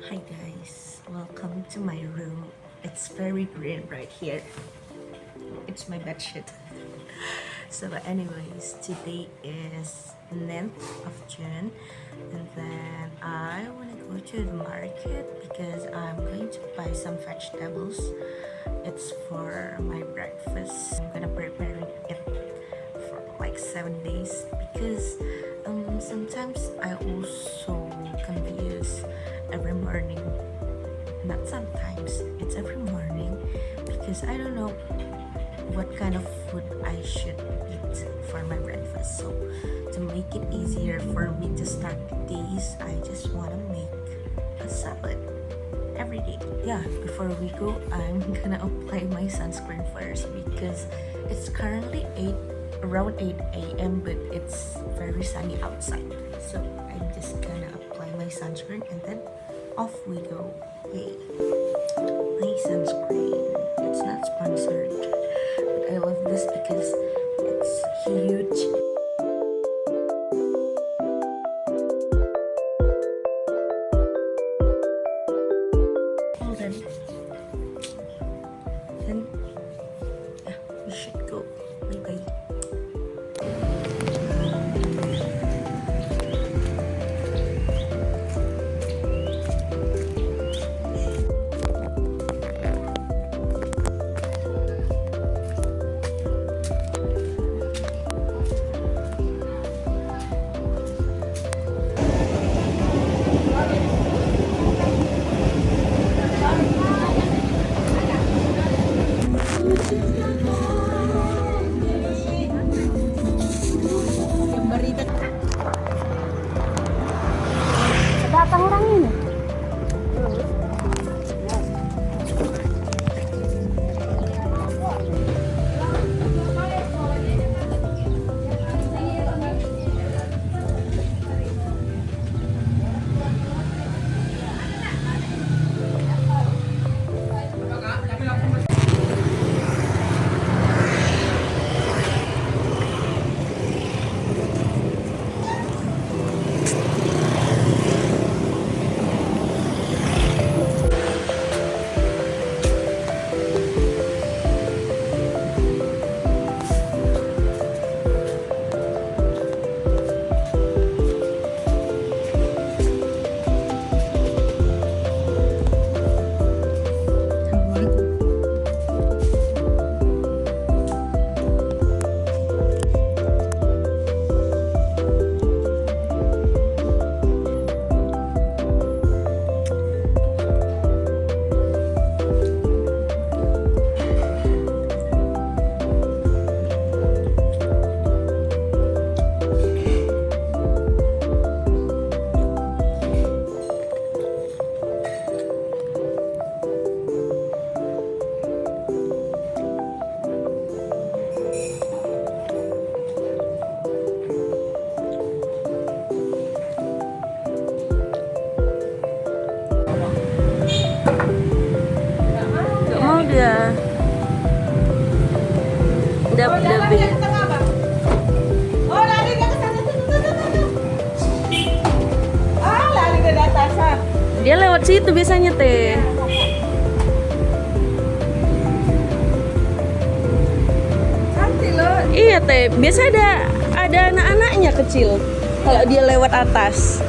Hi guys, welcome to my room. It's very green right here. It's my bed sheet. So anyways, today is 9th of June and then I want to go to the market because I'm going to buy some vegetables. It's for my breakfast. I'm gonna prepare it for like 7 days because sometimes I also confuse every morning. Not sometimes, it's every morning because I don't know what kind of food I should eat for my breakfast. So to make it easier for me to start the days, I just want to make a salad every day. Yeah, before we go, I'm gonna apply my sunscreen first because it's currently around 8 a.m. but it's very sunny outside. So I'm just gonna apply my sunscreen and then off we go. Yay! My sunscreen. It's not sponsored, but I love this because it's huge. Then yeah, we should go. Bye bye. Datang orang ini. Dia dap-dapin. Oh, lari dia ke sana tuh. Ah, lari ke atasan. Dia lewat situ biasanya teh. Cantik loh. Iya teh, biasa ada anak-anaknya kecil kalau dia lewat atas.